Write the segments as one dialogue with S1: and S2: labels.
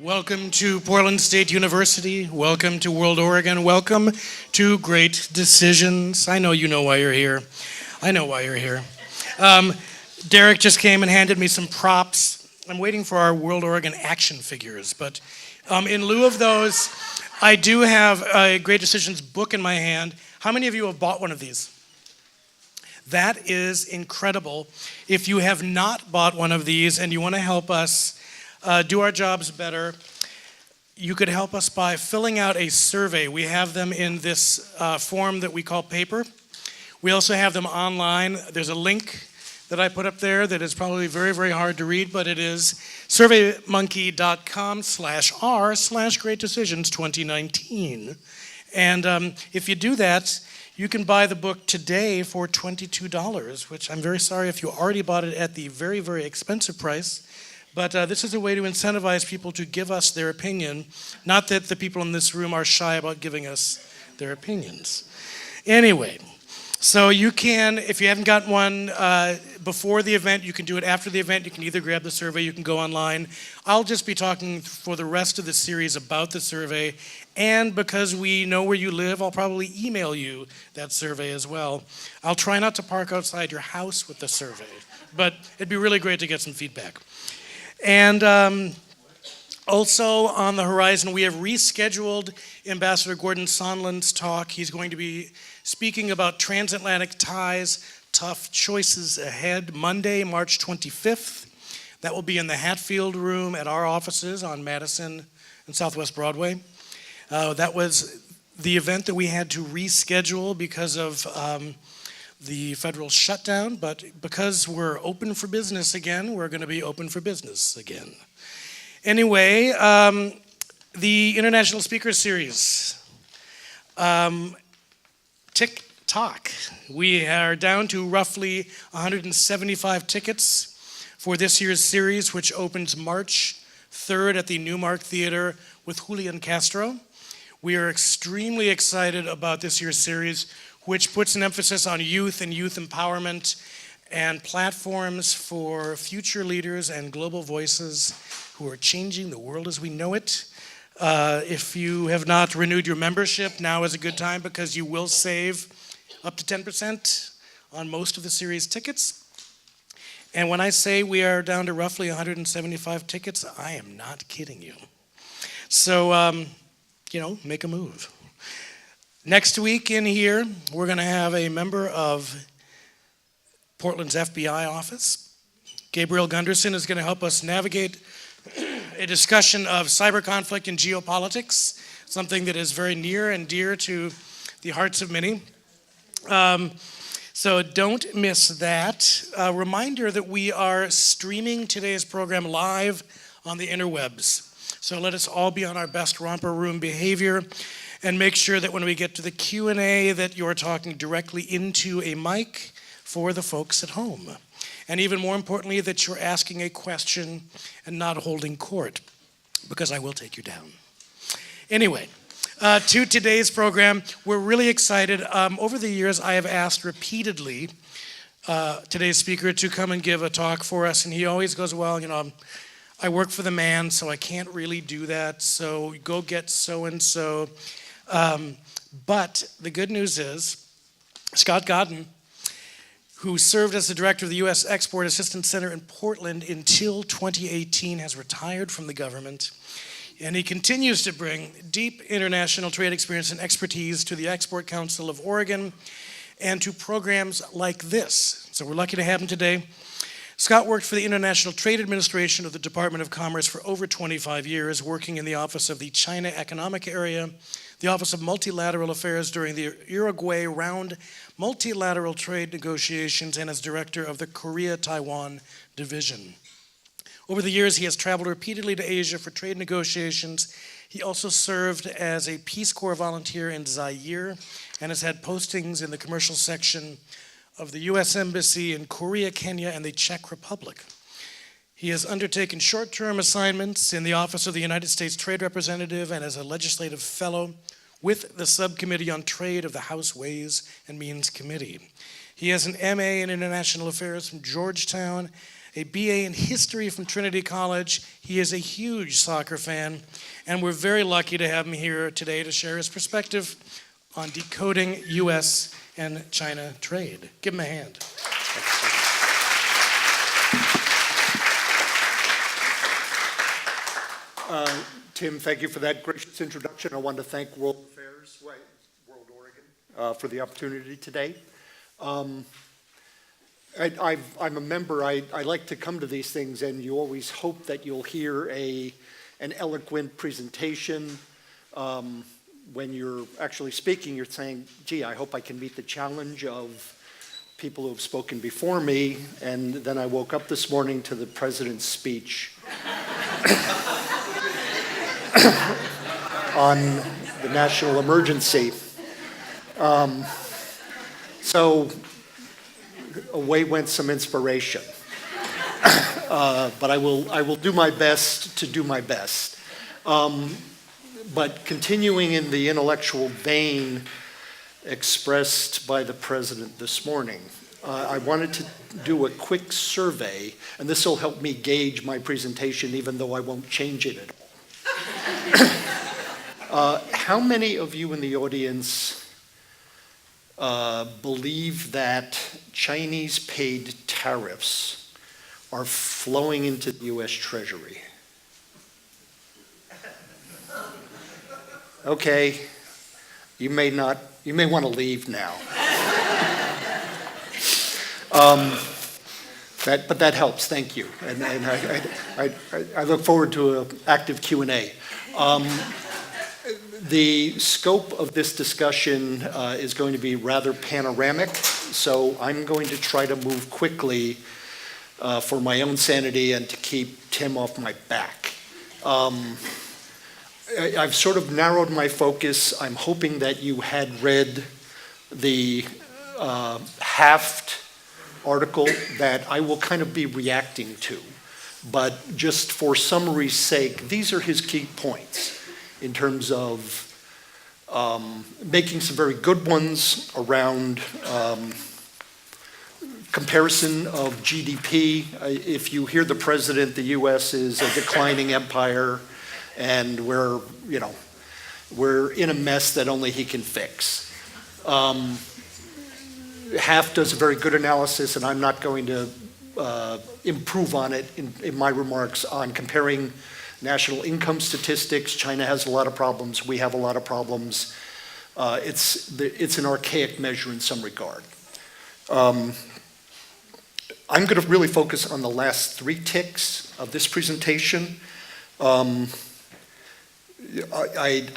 S1: Welcome to Portland State University. Welcome to WorldOregon. Welcome to Great Decisions. I know you know why you're here. I know why you're here. Derek just came and handed me some props. I'm waiting for our WorldOregon action figures, but in lieu of those, I do have a Great Decisions book in my hand. How many of you have bought one of these? That is incredible. If you have not bought one of these and you want to help us do our jobs better, you could help us by filling out a survey. We have them in this form that we call paper. We also have them online. There's a link that I put up there that is probably very, very hard to read, but it is surveymonkey.com/r/greatdecisions2019. And if you do that, you can buy the book today for $22, which I'm very sorry if you already bought it at the very, very expensive price. But this is a way to incentivize people to give us their opinion. Not that the people in this room are shy about giving us their opinions. Anyway, so you can, if you haven't gotten one before the event, you can do it after the event. You can either grab the survey, you can go online. I'll just be talking for the rest of the series about the survey. And because we know where you live, I'll probably email you that survey as well. I'll try not to park outside your house with the survey, but it'd be really great to get some feedback. And also on the horizon, we have rescheduled Ambassador Gordon Sondland's talk. He's going to be speaking about transatlantic ties, tough choices ahead, Monday, March 25th. That will be in the Hatfield Room at our offices on Madison and Southwest Broadway. That was the event that we had to reschedule because of the federal shutdown, but because we're open for business again, we're going to be open for business again. Anyway, the International Speaker Series. Tick-tock. We are down to roughly 175 tickets for this year's series, which opens March 3rd at the Newmark Theater with Julian Castro. We are extremely excited about this year's series, which puts an emphasis on youth and youth empowerment and platforms for future leaders and global voices who are changing the world as we know it. If you have not renewed your membership, now is a good time because you will save up to 10% on most of the series tickets. And when I say we are down to roughly 175 tickets, I am not kidding you. So, make a move. Next week in here, we're going to have a member of Portland's FBI office. Gabriel Gunderson is going to help us navigate a discussion of cyber conflict and geopolitics, something that is very near and dear to the hearts of many. So don't miss that. A reminder that we are streaming today's program live on the interwebs. So let us all be on our best romper room behavior and make sure that when we get to the Q&A that you're talking directly into a mic for the folks at home. And even more importantly, that you're asking a question and not holding court, because I will take you down. Anyway, to today's program, we're really excited. Over the years, I have asked repeatedly today's speaker to come and give a talk for us, and he always goes, well, I work for the man, so I can't really do that, so go get so-and-so. But the good news is, Scott Goddin, who served as the director of the U.S Export Assistance Center in Portland until 2018, has retired from the government, and he continues to bring deep international trade experience and expertise to the Export Council of Oregon and to programs like this. So we're lucky to have him today. Scott worked for the International Trade Administration of the Department of Commerce for over 25 years, working in the Office of the China Economic Area, the Office of Multilateral Affairs during the Uruguay Round Multilateral Trade Negotiations, and as director of the Korea-Taiwan Division. Over the years, he has traveled repeatedly to Asia for trade negotiations. He also served as a Peace Corps volunteer in Zaire and has had postings in the commercial section of the U.S. Embassy in Korea, Kenya, and the Czech Republic. He has undertaken short-term assignments in the Office of the United States Trade Representative and as a legislative fellow with the Subcommittee on Trade of the House Ways and Means Committee. He has an MA in International Affairs from Georgetown a BA in history from Trinity College. He is a huge soccer fan, and we're very lucky to have him here today to share his perspective on decoding U.S. and China trade. Give him a hand.
S2: Tim, thank you for that gracious introduction. I want to thank WorldOregon for the opportunity today. I'm a member. I like to come to these things, and you always hope that you'll hear an eloquent presentation. When you're actually speaking, you're saying, gee, I hope I can meet the challenge of people who have spoken before me. And then I woke up this morning to the president's speech on the national emergency. So away went some inspiration. But I will do my best to do my best. But continuing in the intellectual vein expressed by the president this morning, I wanted to do a quick survey, and this will help me gauge my presentation even though I won't change it at all. How many of you in the audience believe that Chinese paid tariffs are flowing into the U.S. Treasury? Okay, you may want to leave now. But that helps, thank you. And I look forward to an active Q&A. The scope of this discussion is going to be rather panoramic, so I'm going to try to move quickly for my own sanity and to keep Tim off my back. I've sort of narrowed my focus. I'm hoping that you had read the Haft article that I will kind of be reacting to. But just for summary's sake, these are his key points in terms of making some very good ones around comparison of GDP. If you hear the president, the U.S. is a declining empire, and we're in a mess that only he can fix. Haft does a very good analysis, and I'm not going to improve on it in my remarks on comparing national income statistics. China has a lot of problems. We have a lot of problems. It's an archaic measure in some regard. I'm going to really focus on the last 3 ticks of this presentation. I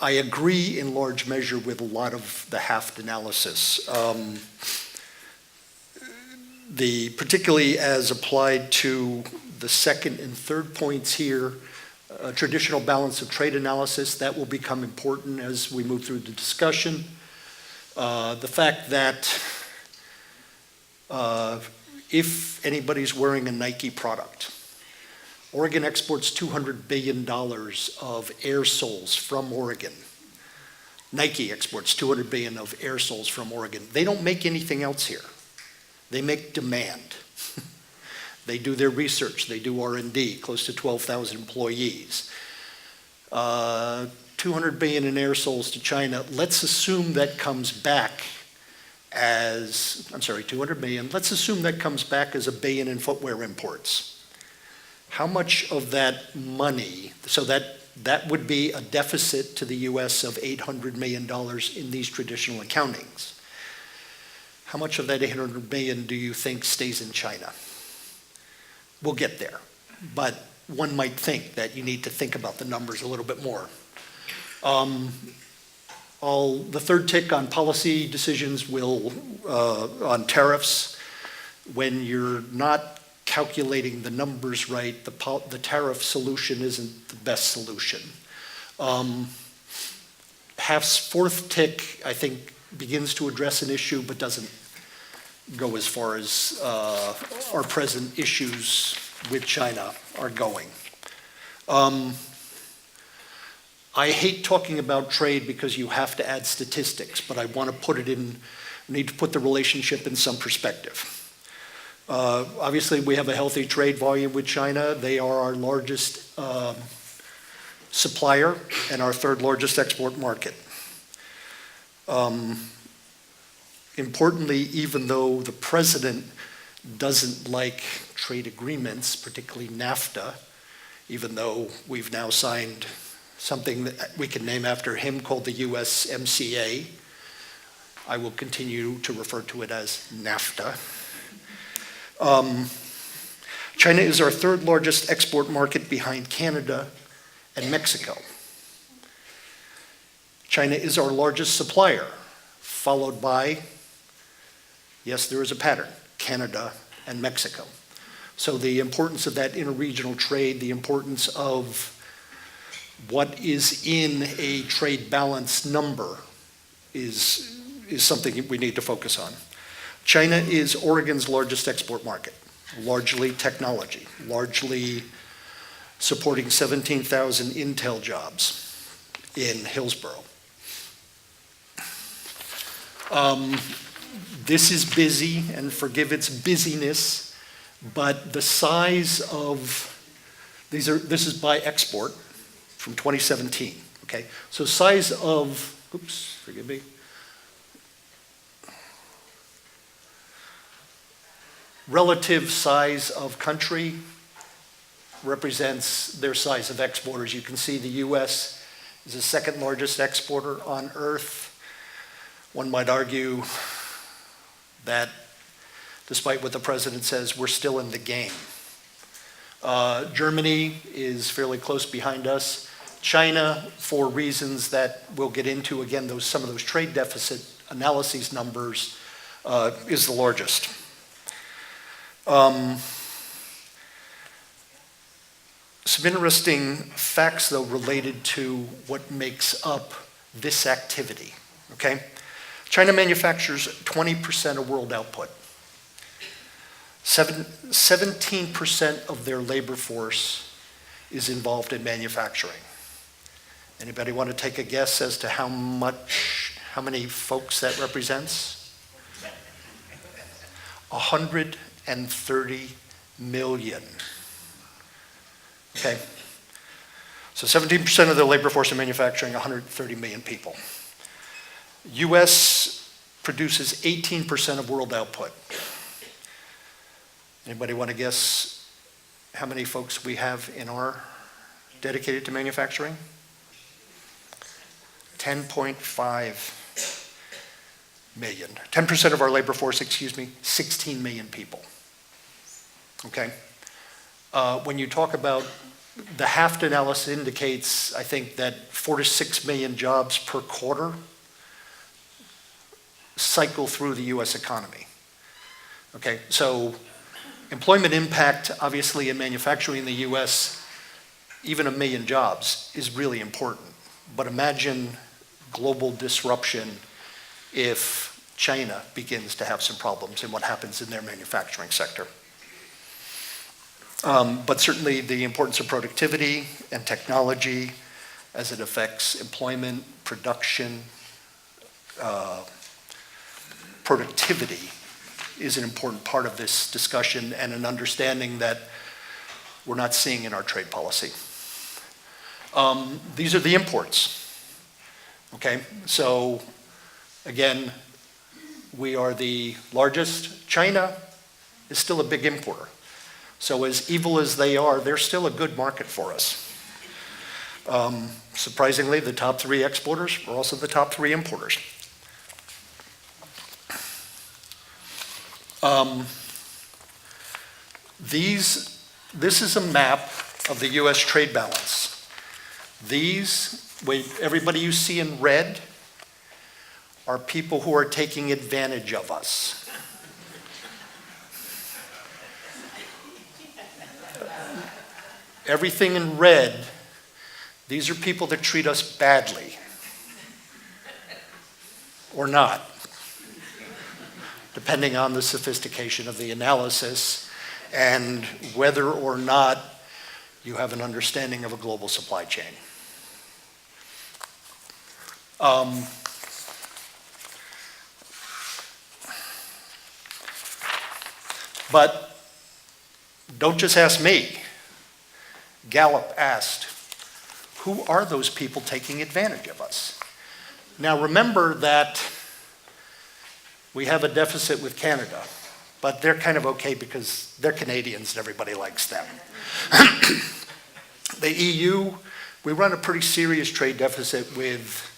S2: agree in large measure with a lot of the Haft analysis, particularly as applied to the second and third points here. Traditional balance of trade analysis, that will become important as we move through the discussion. The fact that if anybody's wearing a Nike product, Oregon exports $200 billion of air soles from Oregon. Nike exports $200 billion of air soles from Oregon. They don't make anything else here. They make demand. They do their research. They do R&D, close to 12,000 employees. $200 billion in air soles to China. Let's assume that comes back as, $200 billion. Let's assume that comes back as $1 billion in footwear imports. How much of that money, so that would be a deficit to the U.S. of $800 million in these traditional accountings. How much of that $800 million do you think stays in China? We'll get there, but one might think that you need to think about the numbers a little bit more. The third tick on policy decisions on tariffs. When you're not calculating the numbers right, the tariff solution isn't the best solution. Haft's fourth tick, I think, begins to address an issue but doesn't go as far as our present issues with China are going. I hate talking about trade because you have to add statistics, but I want to need to put the relationship in some perspective. Obviously, we have a healthy trade volume with China. They are our largest supplier and our third largest export market. Importantly, even though the president doesn't like trade agreements, particularly NAFTA, even though we've now signed something that we can name after him called the U.S. MCA, I will continue to refer to it as NAFTA. China is our third largest export market behind Canada and Mexico. China is our largest supplier, followed by, yes, there is a pattern, Canada and Mexico. So the importance of that interregional trade, the importance of what is in a trade balance number is something we need to focus on. China is Oregon's largest export market, largely technology, largely supporting 17,000 Intel jobs in Hillsboro. This is busy, and forgive its busyness, but the size of, this is by export from 2017, okay? So size of, oops, forgive me. Relative size of country represents their size of exporters. You can see the U.S. is the second largest exporter on earth. One might argue that despite what the president says, we're still in the game. Germany is fairly close behind us. China, for reasons that we'll get into, again, some of those trade deficit analyses numbers, is the largest. Some interesting facts, though, related to what makes up this activity, okay? China manufactures 20% of world output. 17% of their labor force is involved in manufacturing. Anybody want to take a guess as to how many folks that represents? 130 million. Okay? So 17% of the labor force in manufacturing, 130 million people. U.S. produces 18% of world output. Anybody want to guess how many folks we have in our dedicated to manufacturing? 10.5 million. 10% of our labor force, 16 million people. Okay? When you talk about the Haft analysis indicates, I think, that 4 to 6 million jobs per quarter cycle through the U.S. economy. Okay, so employment impact, obviously, in manufacturing in the U.S., even 1 million jobs is really important. But imagine global disruption if China begins to have some problems in what happens in their manufacturing sector. But certainly the importance of productivity and technology as it affects employment, production, productivity is an important part of this discussion and an understanding that we're not seeing in our trade policy. These are the imports. Okay, so again, we are the largest. China is still a big importer. So as evil as they are, they're still a good market for us. Surprisingly, the top 3 exporters are also the top 3 importers. This is a map of the U.S. trade balance. Everybody you see in red are people who are taking advantage of us. Everything in red, these are people that treat us badly. Or not, depending on the sophistication of the analysis and whether or not you have an understanding of a global supply chain. But don't just ask me. Gallup asked, who are those people taking advantage of us? Now remember that we have a deficit with Canada, but they're kind of okay because they're Canadians and everybody likes them. The EU, we run a pretty serious trade deficit with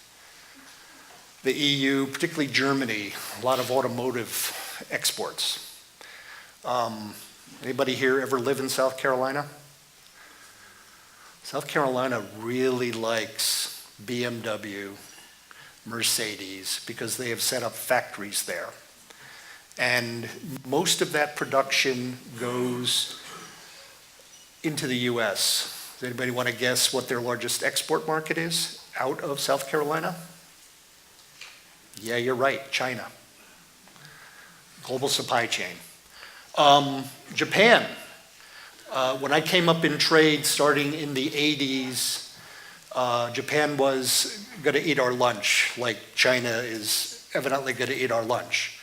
S2: the EU, particularly Germany, a lot of automotive exports. Anybody here ever live in South Carolina? South Carolina really likes BMW, Mercedes, because they have set up factories there. And most of that production goes into the US. Does anybody want to guess what their largest export market is out of South Carolina? Yeah, you're right, China. Global supply chain. Japan. When I came up in trade starting in the 80s, Japan was going to eat our lunch, like China is evidently going to eat our lunch.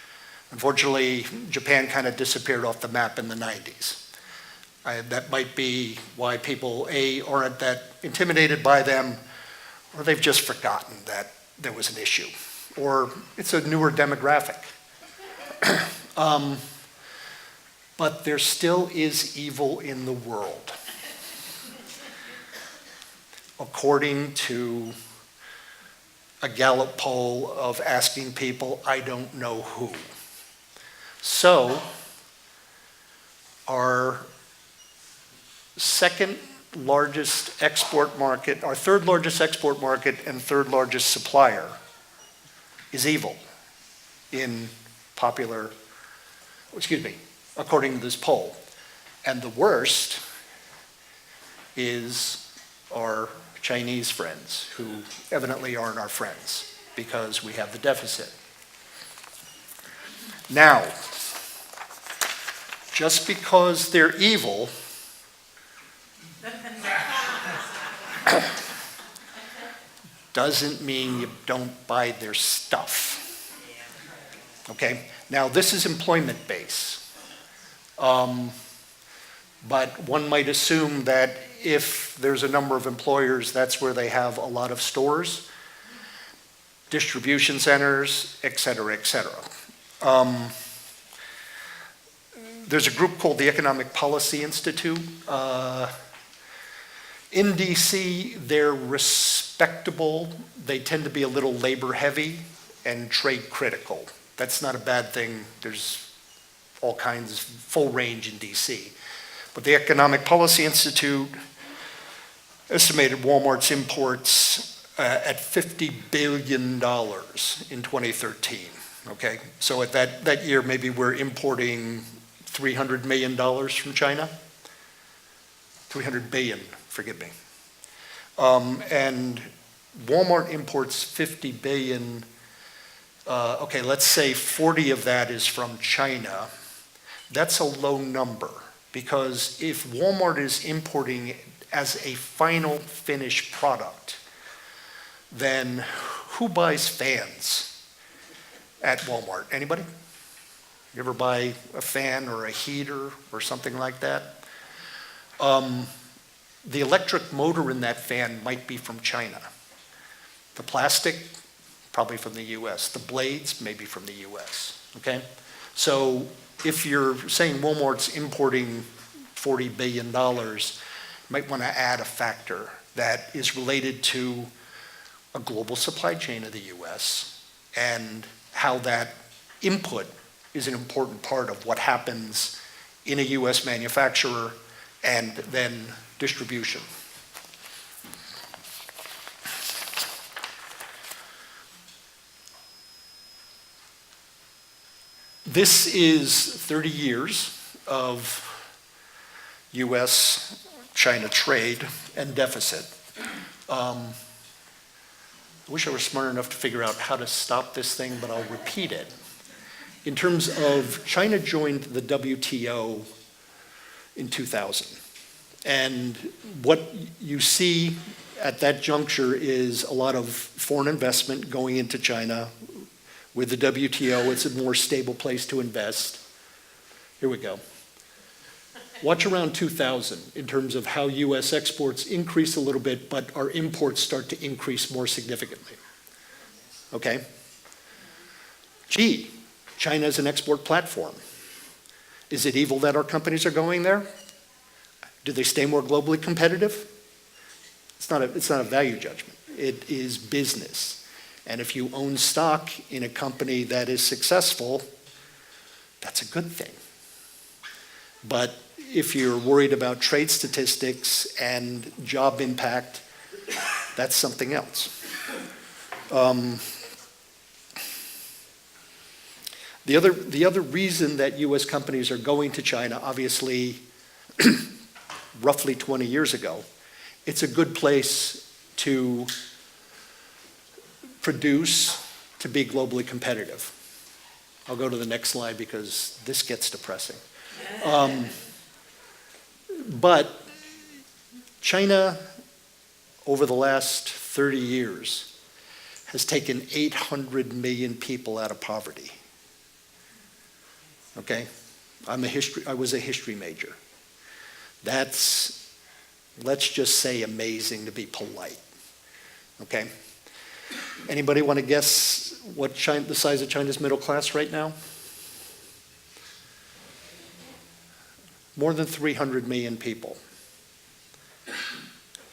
S2: Unfortunately, Japan kind of disappeared off the map in the 90s. That might be why people, A, aren't that intimidated by them, or they've just forgotten that there was an issue, or it's a newer demographic. But there still is evil in the world. According to a Gallup poll of asking people, I don't know who. So, our second largest export market, our third largest export market and third largest supplier is evil according to this poll. And the worst is our Chinese friends, who evidently aren't our friends because we have the deficit. Now, just because they're evil doesn't mean you don't buy their stuff. Okay? Now, this is employment base. But one might assume that if there's a number of employers, that's where they have a lot of stores, distribution centers, et cetera, et cetera. There's a group called the Economic Policy Institute. In DC, they're respectable. They tend to be a little labor heavy and trade critical. That's not a bad thing. There's all kinds, full range in DC. But the Economic Policy Institute estimated Walmart's imports at $50 billion in 2013, okay? So at that year, maybe we're importing $300 million from China. 300 billion, forgive me. And Walmart imports 50 billion. Okay, let's say 40 of that is from China. That's a low number, because if Walmart is importing as a final finished product, then who buys fans at Walmart? Anybody? You ever buy a fan or a heater or something like that? The electric motor in that fan might be from China. The plastic, probably from the US. The blades, maybe from the US, okay? So if you're saying Walmart's importing $40 billion, you might want to add a factor that is related to a global supply chain of the US and how that input is an important part of what happens in a US manufacturer and then distribution. This is 30 years of U.S. China trade and deficit. I wish I were smart enough to figure out how to stop this thing, but I'll repeat it. In terms of, China joined the WTO in 2000. And what you see at that juncture is a lot of foreign investment going into China. With the WTO, it's a more stable place to invest. Here we go. Watch around 2000 in terms of how US exports increase a little bit, but our imports start to increase more significantly. Okay? Gee, China is an export platform. Is it evil that our companies are going there? Do they stay more globally competitive? It's not a value judgment. It is business. And if you own stock in a company that is successful, that's a good thing. But if you're worried about trade statistics and job impact, that's something else. The other reason that US companies are going to China, obviously, roughly 20 years ago, it's a good place to produce, to be globally competitive. I'll go to the next slide because this gets depressing. But China, over the last 30 years, has taken 800 million people out of poverty. Okay? I was a history major. That's, let's just say, amazing to be polite. Okay? Anybody want to guess what the size of China's middle class right now? More than 300 million people.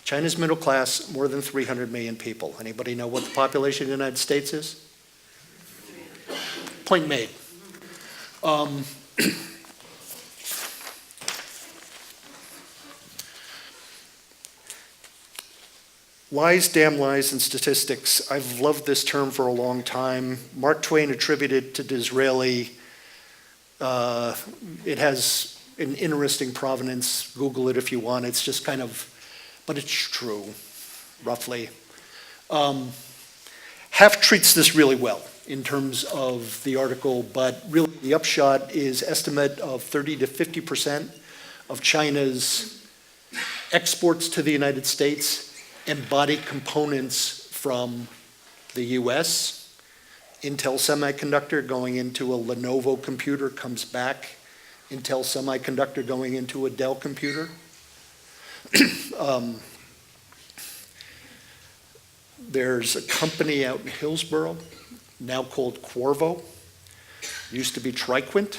S2: China's middle class, more than 300 million people. Anybody know what the population of the United States is? Point made. Lies, damn lies, and statistics. I've loved this term for a long time. Mark Twain attributed to Disraeli. It has an interesting provenance. Google it if you want. It's just kind of, but it's true, roughly. Half treats this really well in terms of the article, but really the upshot is estimate of 30 to 50% of China's exports to the United States embody components from the US. Intel semiconductor going into a Lenovo computer comes back. Intel semiconductor going into a Dell computer. There's a company out in Hillsboro, now called Qorvo. Used to be Triquint.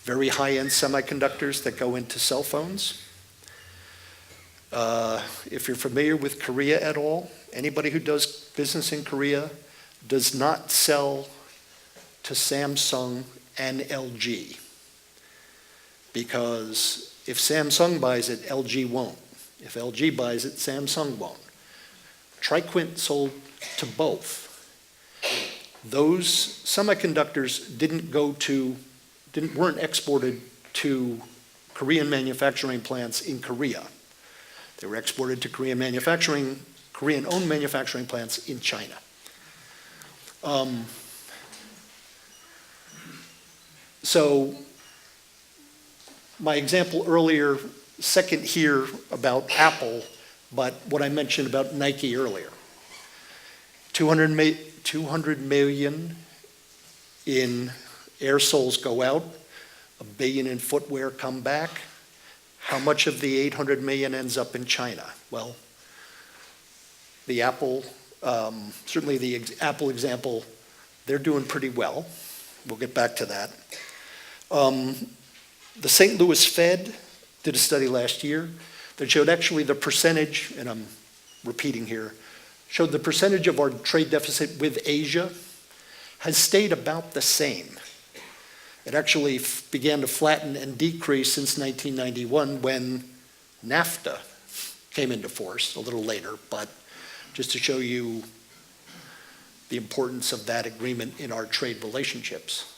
S2: Very high-end semiconductors that go into cell phones. If you're familiar with Korea at all, anybody who does business in Korea does not sell to Samsung and LG. Because if Samsung buys it, LG won't. If LG buys it, Samsung won't. Triquint sold to both. Those semiconductors weren't exported to Korean manufacturing plants in Korea. They were exported to Korean-owned manufacturing plants in China. So my example earlier, second here about Apple, but what I mentioned about Nike earlier. 200 million in air soles go out, 1 billion in footwear come back. How much of the 800 million ends up in China? Well, the Apple, certainly the Apple example, they're doing pretty well. We'll get back to that. The St. Louis Fed did a study last year that showed actually the percentage, and I'm repeating here, showed the percentage of our trade deficit with Asia has stayed about the same. It actually began to flatten and decrease since 1991 when NAFTA came into force, a little later, but just to show you the importance of that agreement in our trade relationships.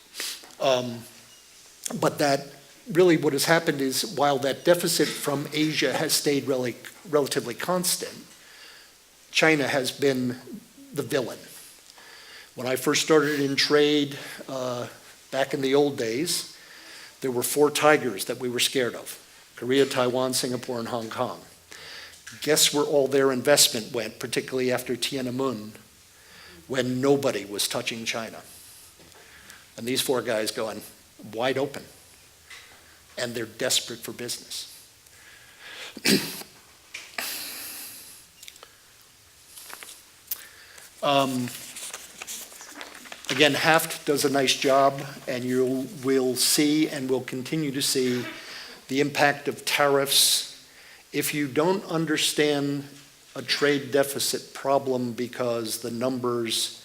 S2: But that really what has happened is while that deficit from Asia has stayed relatively constant, China has been the villain. When I first started in trade, back in the old days, there were 4 tigers that we were scared of: Korea, Taiwan, Singapore, and Hong Kong. Guess where all their investment went, particularly after Tiananmen, when nobody was touching China. And these 4 guys going wide open. and they're desperate for business. Again, Haft does a nice job, and you will see and will continue to see the impact of tariffs. If you don't understand a trade deficit problem because the numbers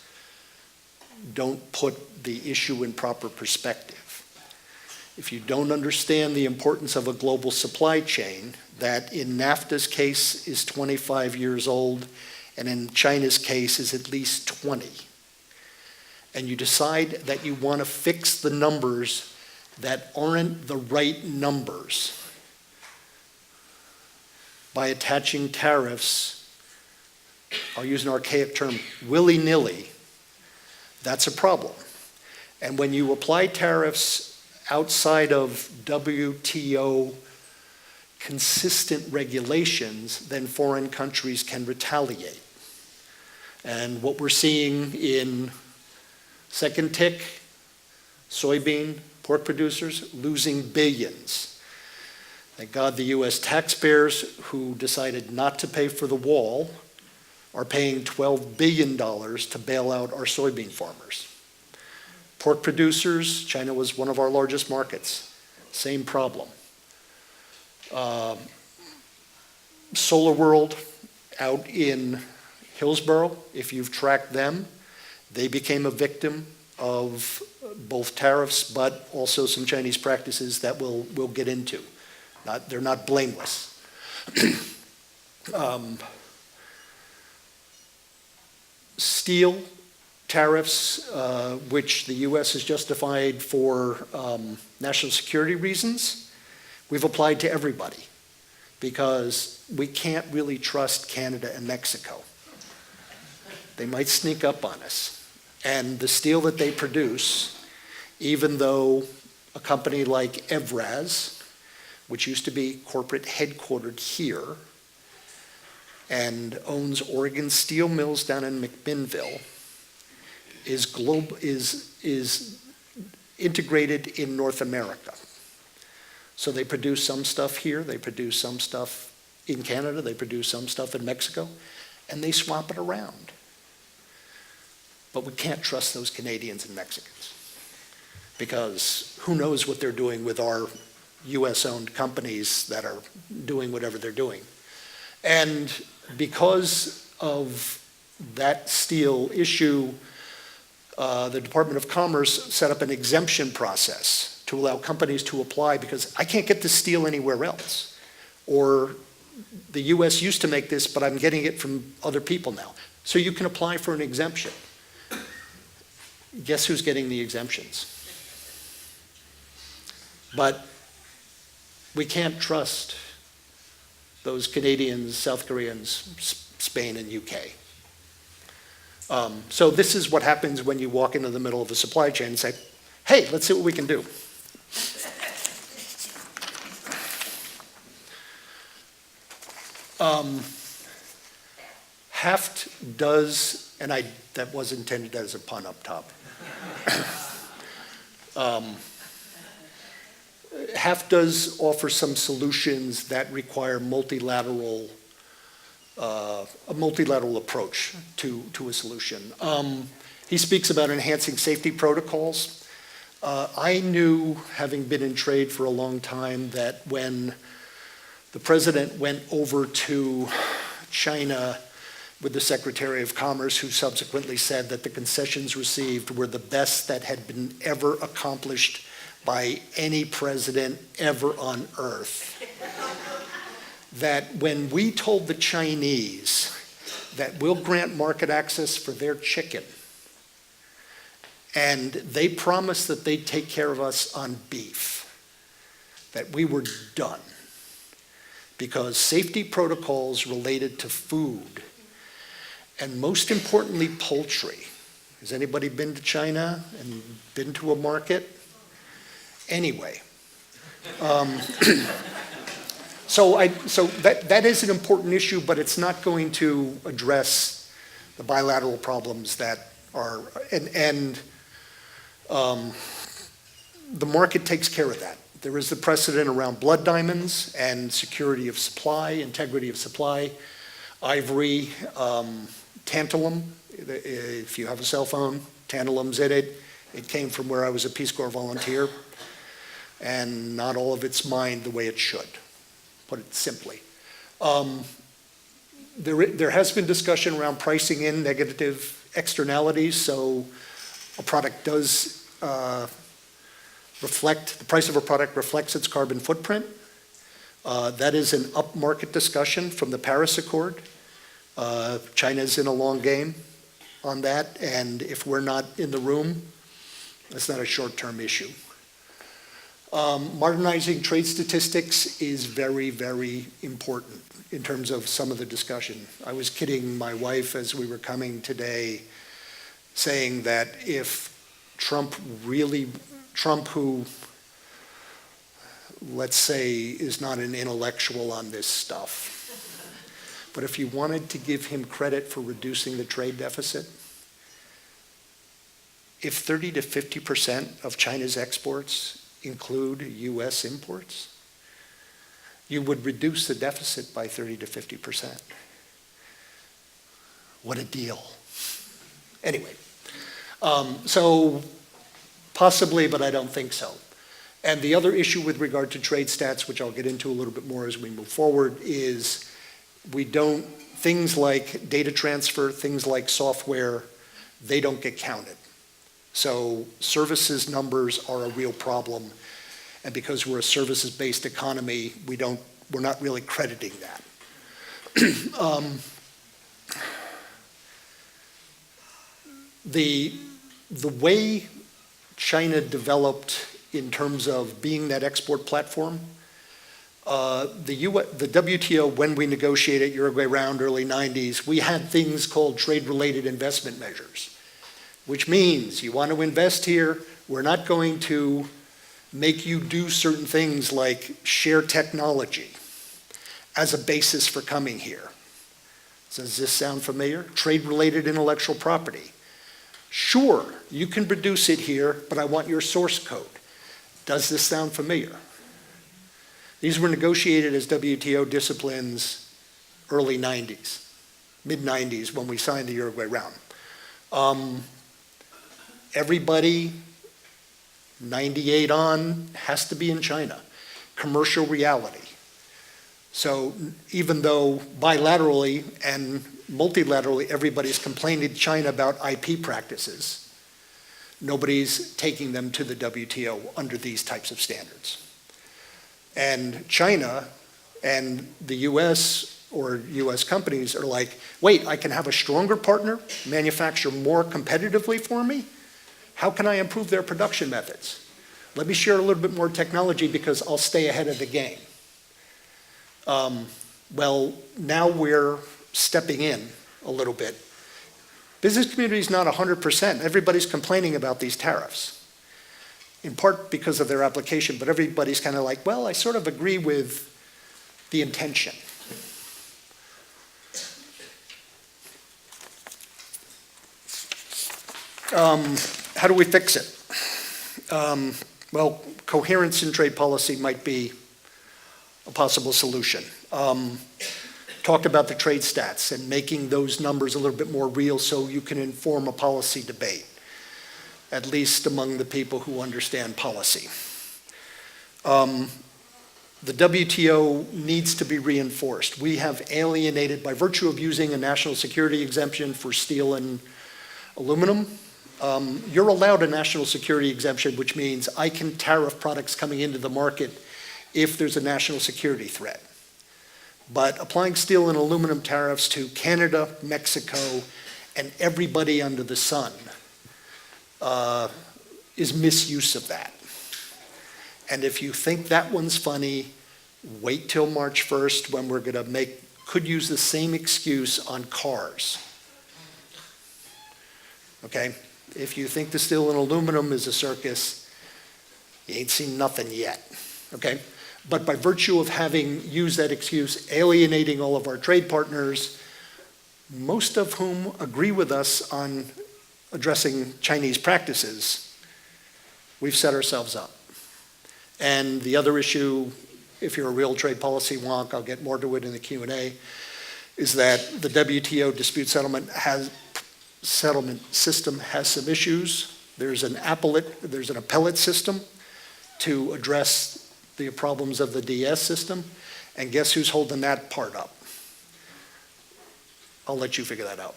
S2: don't put the issue in proper perspective, if you don't understand the importance of a global supply chain that in NAFTA's case is 25 years old and in China's case is at least 20, and you decide that you want to fix the numbers that aren't the right numbers by attaching tariffs, I'll use an archaic term, willy-nilly, that's a problem. And when you apply tariffs outside of WTO consistent regulations, then foreign countries can retaliate. And what we're seeing in second tick, soybean, pork producers losing billions. Thank God the U.S. taxpayers who decided not to pay for the wall are paying $12 billion to bail out our soybean farmers. Pork producers, China was one of our largest markets, same problem. Solar World out in Hillsborough, if you've tracked them, they became a victim of both tariffs, but also some Chinese practices that we'll get into. They're not blameless. Steel tariffs, which the U.S. has justified for national security reasons, we've applied to everybody because we can't really trust Canada and Mexico. They might sneak up on us. And the steel that they produce, even though a company like Evraz, which used to be corporate headquartered here and owns Oregon steel mills down in McMinnville, is integrated in North America. So they produce some stuff here, they produce some stuff in Canada, they produce some stuff in Mexico, and they swap it around. But we can't trust those Canadians and Mexicans because who knows what they're doing with our US-owned companies that are doing whatever they're doing. And because of that steel issue, the Department of Commerce set up an exemption process to allow companies to apply because I can't get this steel anywhere else. Or the US used to make this, but I'm getting it from other people now. So you can apply for an exemption. Guess who's getting the exemptions? But we can't trust those Canadians, South Koreans, Spain, and UK. So this is what happens when you walk into the middle of a supply chain and say, hey, let's see what we can do. Haft does, and that was intended as a pun up top. Haft does offer some solutions that require a multilateral approach to a solution. He speaks about enhancing safety protocols. I knew, having been in trade for a long time, that when the president went over to China with the Secretary of Commerce, who subsequently said that the concessions received were the best that had been ever accomplished by any president ever on earth. That when we told the Chinese that we'll grant market access for their chicken, and they promised that they'd take care of us on beef, that we were done. Because safety protocols related to food, and most importantly, poultry. Has anybody been to China and been to a market? Anyway. So that is an important issue, but it's not going to address the bilateral problems that are, and the market takes care of that. There is the precedent around blood diamonds and security of supply, integrity of supply, ivory, tantalum. If you have a cell phone, tantalum's in it. It came from where I was a Peace Corps volunteer, and not all of it's mined the way it should, put it simply. There has been discussion around pricing in negative externalities, so a product does reflect, the price of a product reflects its carbon footprint. That is an upmarket discussion from the Paris Accord. China's in a long game on that, and if we're not in the room, that's not a short-term issue. Modernizing trade statistics is very, very important in terms of some of the discussion. I was kidding my wife as we were coming today, saying that if Trump, who, let's say, is not an intellectual on this stuff, but if you wanted to give him credit for reducing the trade deficit, if 30 to 50% of China's exports include U.S. imports, you would reduce the deficit by 30 to 50%. What a deal. Anyway, so possibly, but I don't think so. And the other issue with regard to trade stats, which I'll get into a little bit more as we move forward, is things like data transfer, things like software, they don't get counted. So services numbers are a real problem, and because we're a services-based economy, we're not really crediting that. The way China developed in terms of being that export platform, the WTO, when we negotiated Uruguay Round, early 90s, we had things called trade-related investment measures, which means you want to invest here, we're not going to make you do certain things like share technology as a basis for coming here. So does this sound familiar? Trade-related intellectual property. Sure, you can produce it here, but I want your source code. Does this sound familiar? These were negotiated as WTO disciplines early 90s, mid-90s when we signed the Uruguay Round. Everybody, 98 on, has to be in China. Commercial reality. So even though bilaterally and multilaterally everybody's complaining to China about IP practices, nobody's taking them to the WTO under these types of standards. And China and the US or US companies are like, wait, I can have a stronger partner, manufacture more competitively for me? How can I improve their production methods? Let me share a little bit more technology because I'll stay ahead of the game. Well, now we're stepping in a little bit. Business community is not 100%. Everybody's complaining about these tariffs, in part because of their application, but everybody's kind of like, well, I sort of agree with the intention. How do we fix it? Well, coherence in trade policy might be a possible solution. Talked about the trade stats and making those numbers a little bit more real so you can inform a policy debate, at least among the people who understand policy. The WTO needs to be reinforced. We have alienated, by virtue of using a national security exemption for steel and aluminum, you're allowed a national security exemption, which means I can tariff products coming into the market if there's a national security threat. But applying steel and aluminum tariffs to Canada, Mexico, and everybody under the sun is misuse of that. And if you think that one's funny, wait till March 1st when we're going to could use the same excuse on cars. Okay? If you think the steel and aluminum is a circus, you ain't seen nothing yet. Okay? But by virtue of having used that excuse, alienating all of our trade partners, most of whom agree with us on addressing Chinese practices, we've set ourselves up. And the other issue, if you're a real trade policy wonk, I'll get more to it in the Q&A, is that the WTO dispute settlement system has some issues. There's an appellate system to address the problems of the DS system, and guess who's holding that part up? I'll let you figure that out.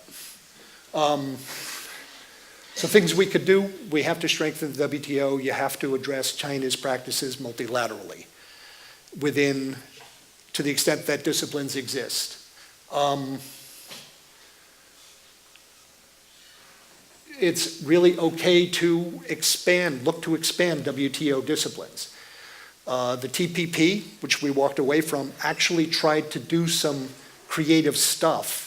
S2: So things we could do, we have to strengthen the WTO. You have to address China's practices multilaterally to the extent that disciplines exist. It's really okay to look to expand WTO disciplines. The TPP, which we walked away from, actually tried to do some creative stuff.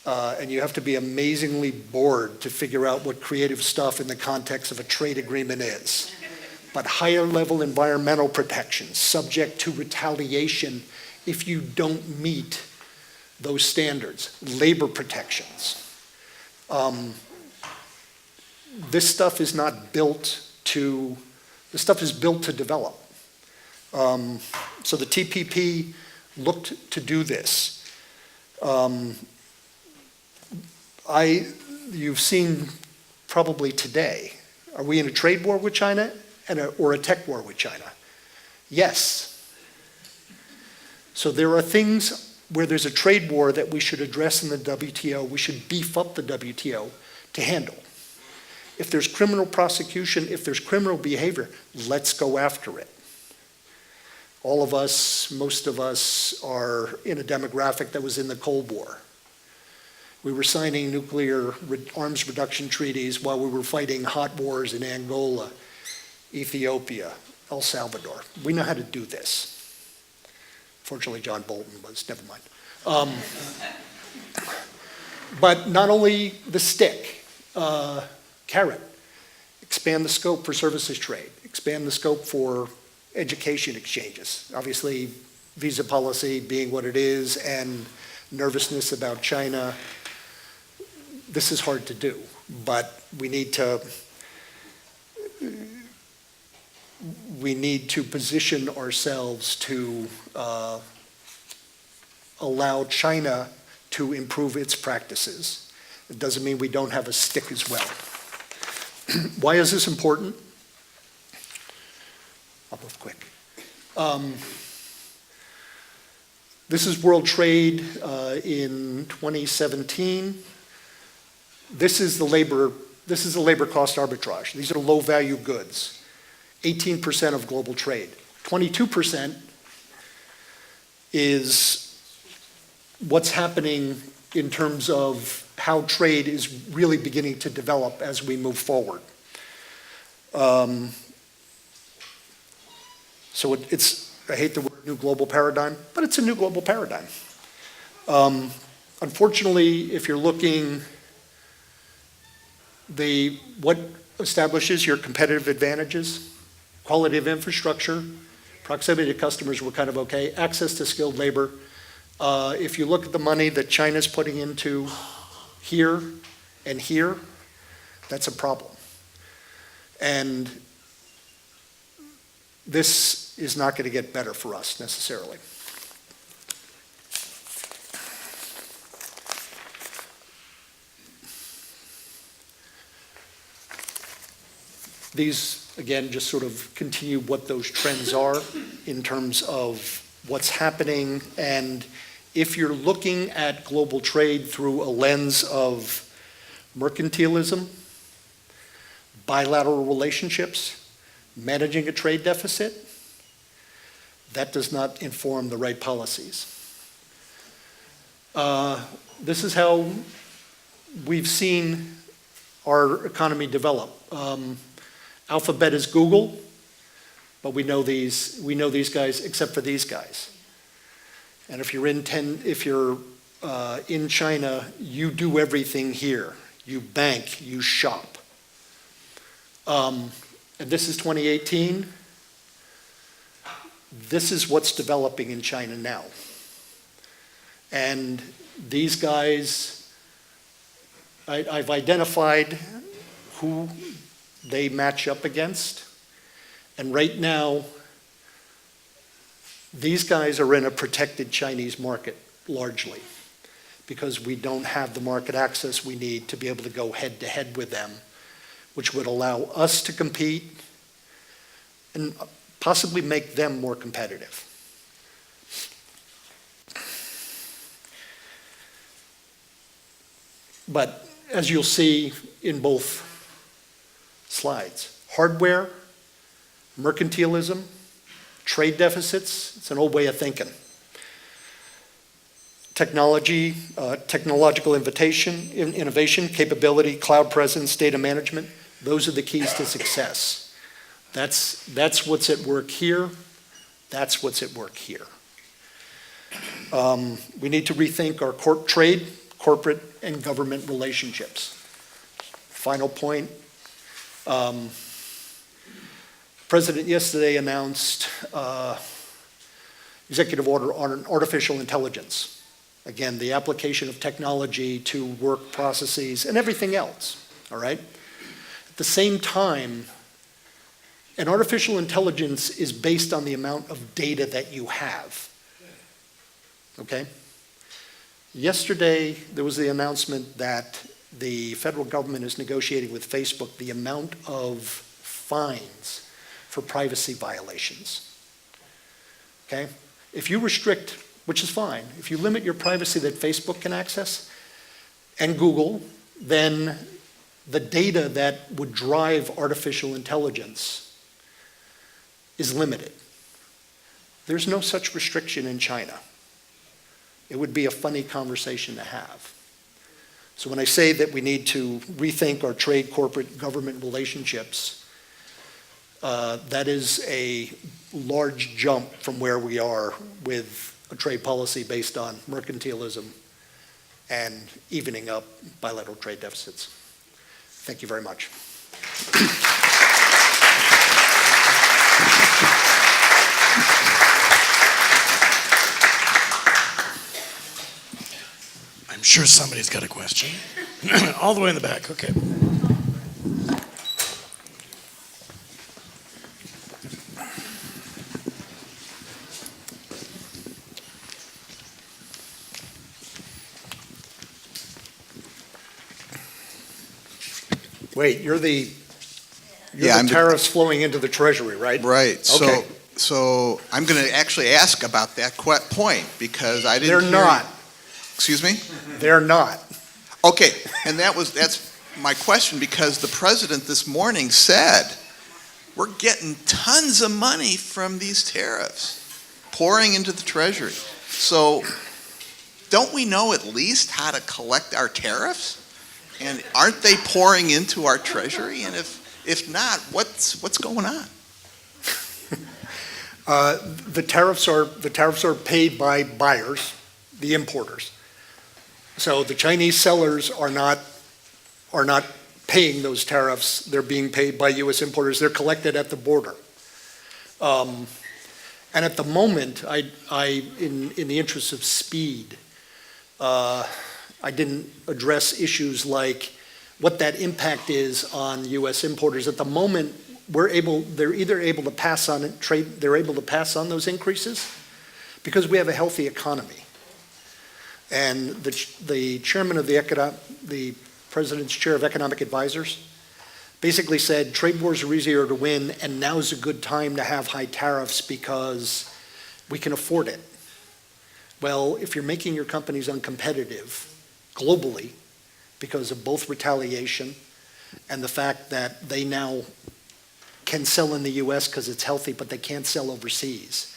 S2: And you have to be amazingly bored to figure out what creative stuff in the context of a trade agreement is. But higher level environmental protections, subject to retaliation if you don't meet those standards, labor protections. This stuff is not built to, this stuff is built to develop. So the TPP looked to do this. You've seen probably today, are we in a trade war with China or a tech war with China? Yes. So there are things where there's a trade war that we should address in the WTO. We should beef up the WTO to handle. If there's criminal prosecution, if there's criminal behavior, let's go after it. All of us, most of us, are in a demographic that was in the Cold War. We were signing nuclear arms reduction treaties while we were fighting hot wars in Angola, Ethiopia, El Salvador. We know how to do this. Fortunately, John Bolton was, never mind. But not only the stick, carrot, expand the scope for services trade, expand the scope for education exchanges. Obviously, visa policy being what it is and nervousness about China, this is hard to do, but we need to position ourselves to allow China to improve its practices. It doesn't mean we don't have a stick as well. Why is this important? I'll move quick. This is world trade in 2017. This is the labor cost arbitrage. These are low-value goods. 18% of global trade. 22% is what's happening in terms of how trade is really beginning to develop as we move forward. So I hate the word new global paradigm, but it's a new global paradigm. Unfortunately, if you're looking, what establishes your competitive advantages? Quality of infrastructure, proximity to customers were kind of okay, access to skilled labor. If you look at the money that China's putting into here and here, that's a problem. And this is not going to get better for us necessarily. These, again, just sort of continue what those trends are in terms of what's happening. And if you're looking at global trade through a lens of mercantilism, bilateral relationships, managing a trade deficit, that does not inform the right policies. This is how we've seen our economy develop. Alphabet is Google, but we know these guys except for these guys. And if you're in China, you do everything here. You bank, you shop. And this is 2018. This is what's developing in China now. And these guys, I've identified who they match up against, And right now, these guys are in a protected Chinese market, largely, because we don't have the market access we need to be able to go head-to-head with them, which would allow us to compete and possibly make them more competitive. But as you'll see in both slides, hardware, mercantilism, trade deficits, it's an old way of thinking. Technology, technological innovation, capability, cloud presence, data management, those are the keys to success. That's what's at work here. That's what's at work here. We need to rethink our trade, corporate, and government relationships. Final point. President yesterday announced executive order on artificial intelligence. Again, the application of technology to work processes and everything else, all right? At the same time, an artificial intelligence is based on the amount of data that you have, okay? Yesterday, there was the announcement that the federal government is negotiating with Facebook the amount of fines for privacy violations, okay? If you restrict, which is fine, if you limit your privacy that Facebook can access and Google, then the data that would drive artificial intelligence is limited. There's no such restriction in China. It would be a funny conversation to have. So when I say that we need to rethink our trade, corporate, government relationships, that is a large jump from where we are with a trade policy based on mercantilism and evening up bilateral trade deficits. Thank you very much.
S1: I'm sure somebody's got a question. All the way in the back, okay.
S2: Wait, you're the
S3: I'm
S2: tariffs flowing into the Treasury, right?
S3: Right.
S2: Okay.
S3: So I'm going to actually ask about that point because I didn't.
S2: They're not.
S3: Excuse me?
S2: They're not.
S3: Okay, and that's my question because the president this morning said we're getting tons of money from these tariffs pouring into the Treasury. So don't we know at least how to collect our tariffs? And aren't they pouring into our Treasury? And if not, what's going on?
S2: The tariffs are paid by buyers, the importers. So the Chinese sellers are not paying those tariffs. They're being paid by U.S. importers. They're collected at the border. And at the moment, in the interest of speed, I didn't address issues like what that impact is on U.S. importers. At the moment, they're either able to pass on they're able to pass on those increases because we have a healthy economy. And the chairman of the president's chair of economic advisors basically said trade wars are easier to win and now's a good time to have high tariffs because we can afford it. Well, if you're making your companies uncompetitive globally because of both retaliation and the fact that they now can sell in the U.S. because it's healthy, but they can't sell overseas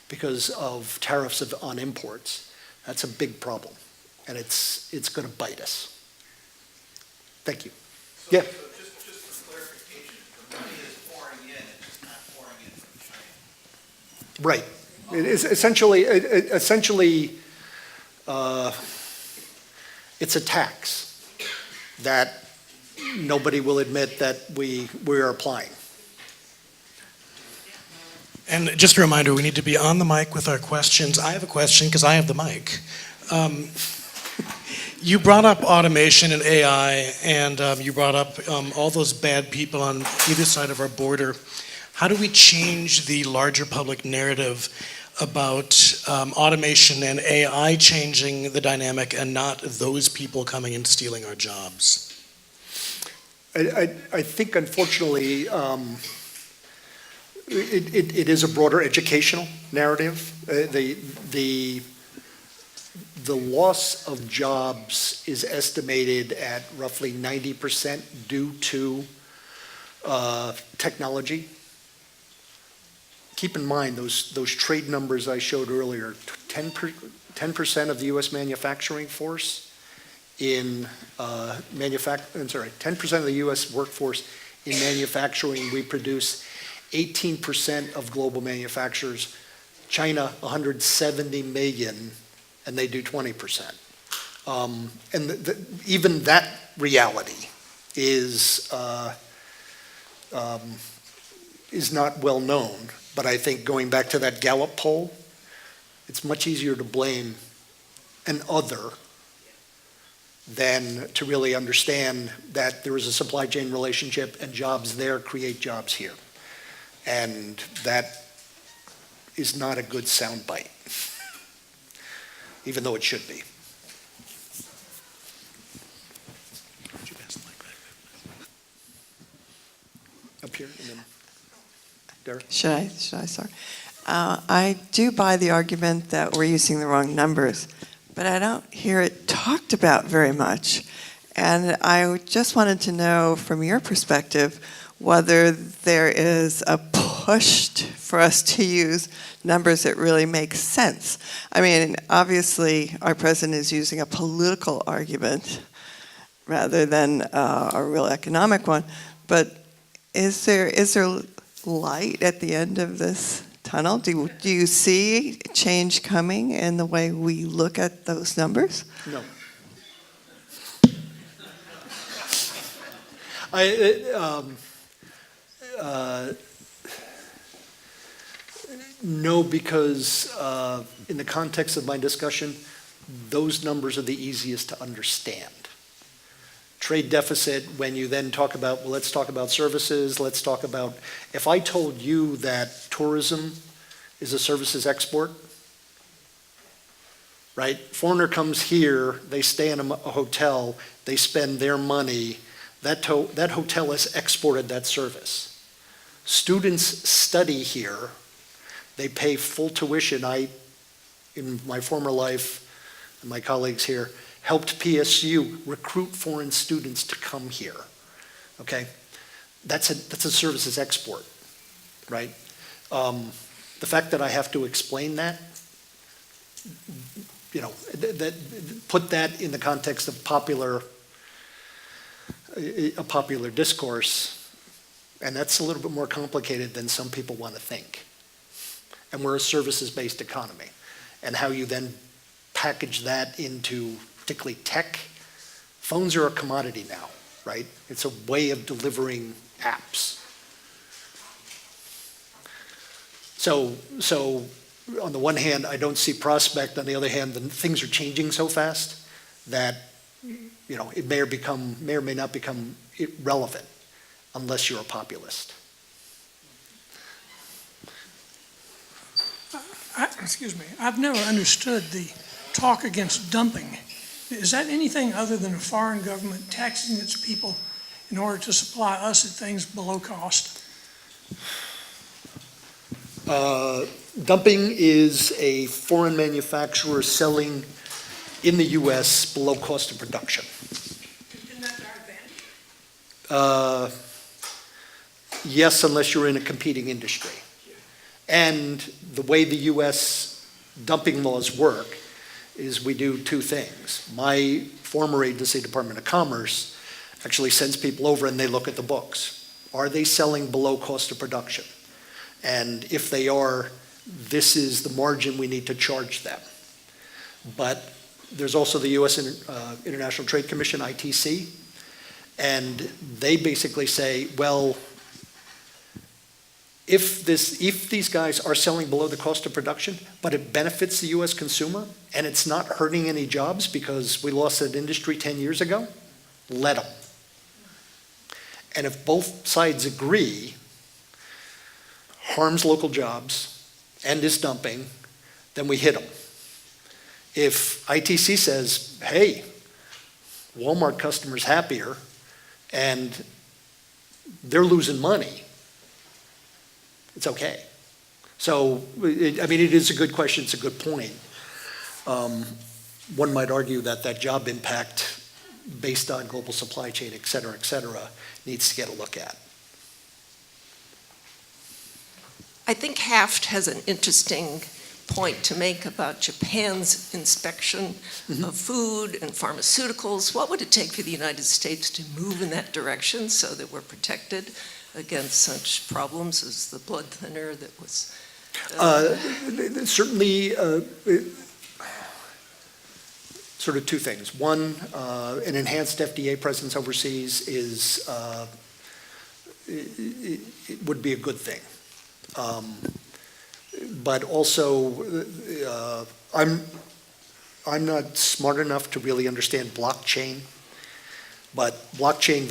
S2: because of tariffs on imports, that's a big problem, and it's going to bite us. Thank you.
S3: So,
S2: yeah.
S3: So just for clarification, the money is pouring in, it's just not pouring in from China.
S2: Right. It is essentially it's a tax that nobody will admit that we are applying.
S1: And just a reminder, we need to be on the mic with our questions. I have a question because I have the mic. You brought up automation and AI, and you brought up all those bad people on either side of our border. How do we change the larger public narrative about automation and AI changing the dynamic and not those people coming and stealing our jobs?
S2: I think, unfortunately, it is a broader educational narrative. The loss of jobs is estimated at roughly 90% due to technology. Keep in mind those trade numbers I showed earlier, 10% of the U.S. manufacturing force in 10% of the U.S. workforce in manufacturing. We produce 18% of global manufacturers. China, 170 million, and they do 20%. And even that reality is not well known. But I think going back to that Gallup poll, it's much easier to blame an other than to really understand that there is a supply chain relationship and jobs there create jobs here. And that is not a good soundbite, even though it should be. Up here, and then Derek.
S4: Should I start? I do buy the argument that we're using the wrong numbers, but I don't hear it talked about very much. And I just wanted to know from your perspective whether there is a push for us to use numbers that really make sense. I mean, obviously, our president is using a political argument rather than a real economic one, but is there light at the end of this tunnel? Do you see change coming in the way we look at those numbers?
S2: No. No, because in the context of my discussion, those numbers are the easiest to understand. Trade deficit, when you then talk about, well, let's talk about services, let's talk about, if I told you that tourism is a services export, right? Foreigner comes here, they stay in a hotel, they spend their money, that hotel has exported that service. Students study here, they pay full tuition. In my former life, and my colleagues here, helped PSU recruit foreign students to come here, okay? That's a services export, right? The fact that I have to explain that, put that in the context of a popular discourse, and that's a little bit more complicated than some people want to think. And we're a services-based economy. And how you then package that into particularly tech. Phones are a commodity now, right? It's a way of delivering apps. So on the one hand, I don't see prospect. On the other hand, things are changing so fast that it may or may not become irrelevant unless you're a populist.
S5: Excuse me, I've never understood the talk against dumping. Is that anything other than a foreign government taxing its people in order to supply us at things below cost?
S2: Dumping is a foreign manufacturer selling in the U.S. below cost of production.
S5: Isn't that our advantage?
S2: Yes, unless you're in a competing industry. And the way the U.S. dumping laws work is we do two things. My former agency, Department of Commerce, actually sends people over and they look at the books. Are they selling below cost of production? And if they are, this is the margin we need to charge them. But there's also the U.S. International Trade Commission, ITC, and they basically say, well, if these guys are selling below the cost of production, but it benefits the U.S. consumer, and it's not hurting any jobs because we lost that industry 10 years ago, let them. And if both sides agree, harms local jobs and is dumping, then we hit them. If ITC says, hey, Walmart customers happier and they're losing money, it's okay. So, I mean, it is a good question, it's a good point. One might argue that that job impact based on global supply chain, et cetera, needs to get a look at.
S6: I think Haft has an interesting point to make about Japan's inspection of food and pharmaceuticals. What would it take for the United States to move in that direction so that we're protected against such problems as the blood thinner that was...
S2: Certainly, sort of two things. One, an enhanced FDA presence overseas it would be a good thing. But also, I'm not smart enough to really understand blockchain. But blockchain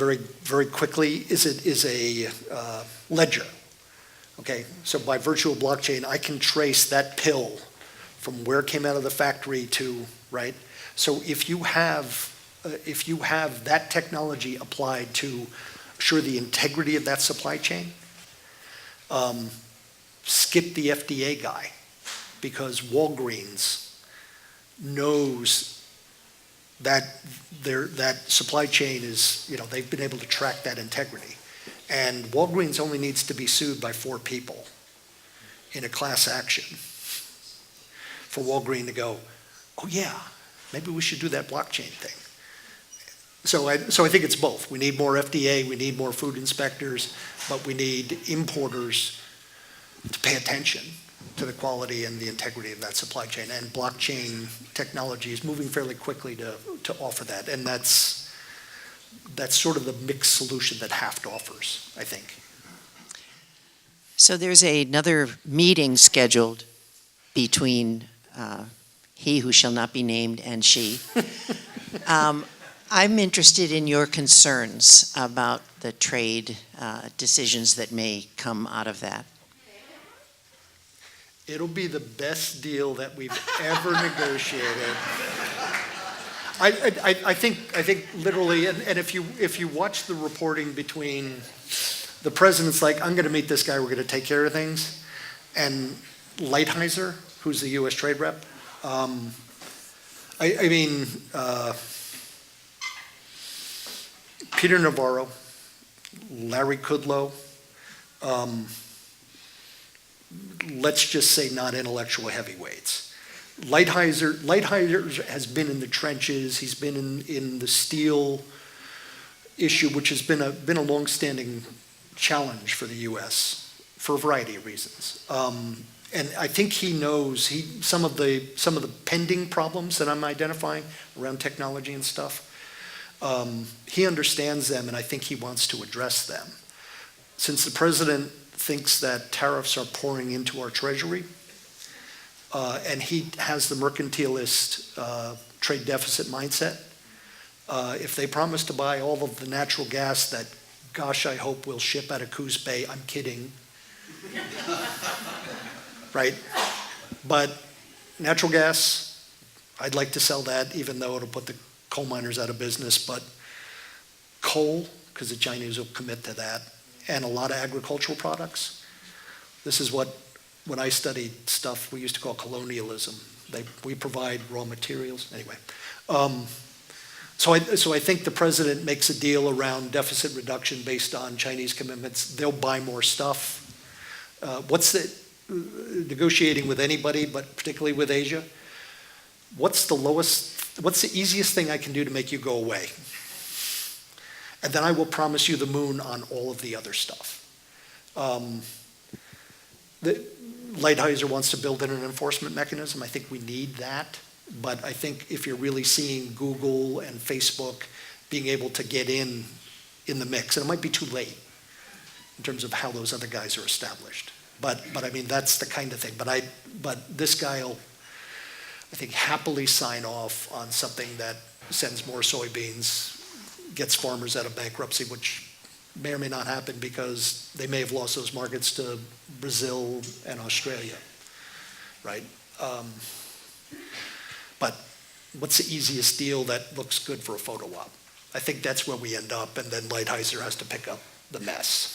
S2: very quickly is a ledger. Okay, so by virtue of blockchain, I can trace that pill from where it came out of the factory to, right? So if you have that technology applied to assure the integrity of that supply chain, skip the FDA guy, because Walgreens knows that that supply chain is, they've been able to track that integrity. And Walgreens only needs to be sued by 4 people in a class action for Walgreens to go, oh yeah, maybe we should do that blockchain thing. So I think it's both. We need more FDA, we need more food inspectors, but we need importers to pay attention to the quality and the integrity of that supply chain. And blockchain technology is moving fairly quickly to offer that. And that's sort of the mixed solution that Haft offers, I think.
S7: So there's another meeting scheduled between he who shall not be named and she. I'm interested in your concerns about the trade decisions that may come out of that.
S2: It'll be the best deal that we've ever negotiated. I think literally, and if you watch the reporting between the president's like, I'm going to meet this guy, we're going to take care of things, and Lighthizer, who's the U.S. trade rep, Peter Navarro, Larry Kudlow, let's just say not intellectual heavyweights. Lighthizer has been in the trenches. He's been in the steel issue, which has been a long-standing challenge for the U.S. for a variety of reasons. And I think he knows some of the pending problems that I'm identifying around technology and stuff. He understands them, and I think he wants to address them. Since the president thinks that tariffs are pouring into our treasury, and he has the mercantilist trade deficit mindset. If they promise to buy all of the natural gas that, gosh, I hope will ship out of Coos Bay, I'm kidding. Right? But natural gas, I'd like to sell that, even though it'll put the coal miners out of business. But coal, because the Chinese will commit to that, and a lot of agricultural products. This is what, when I studied stuff, we used to call colonialism. We provide raw materials. Anyway, so I think the president makes a deal around deficit reduction based on Chinese commitments. They'll buy more stuff. Negotiating with anybody, but particularly with Asia, what's the easiest thing I can do to make you go away? And then I will promise you the moon on all of the other stuff. Lighthizer wants to build in an enforcement mechanism. I think we need that. But I think if you're really seeing Google and Facebook being able to get in the mix, and it might be too late in terms of how those other guys are established. But I mean, that's the kind of thing. But this guy will, I think, happily sign off on something that sends more soybeans, gets farmers out of bankruptcy, which may or may not happen because they may have lost those markets to Brazil and Australia, right? But what's the easiest deal that looks good for a photo op? I think that's where we end up, and then Lighthizer has to pick up the mess.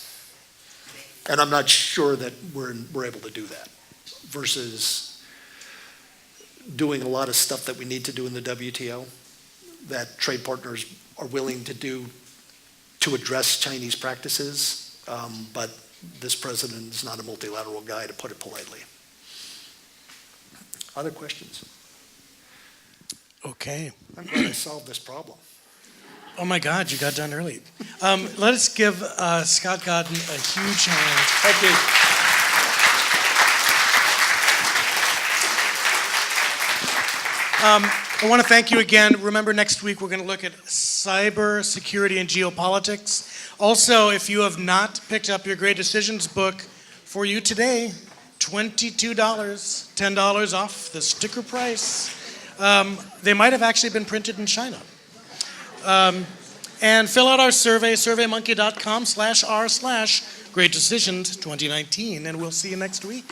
S2: And I'm not sure that we're able to do that, versus doing a lot of stuff that we need to do in the WTO, that trade partners are willing to do to address Chinese practices, but this president is not a multilateral guy, to put it politely. Other questions?
S1: Okay.
S2: I'm glad I solved this problem.
S1: Oh my God, you got done early. Let us give Scott Goddin a huge hand.
S2: Thank you.
S1: I want to thank you again. Remember, next week we're going to look at cyber security and geopolitics. Also, if you have not picked up your Great Decisions book, for you today, $22, $10 off the sticker price. They might have actually been printed in China. And fill out our survey, surveymonkey.com/r/Great Decisions 2019, and we'll see you next week.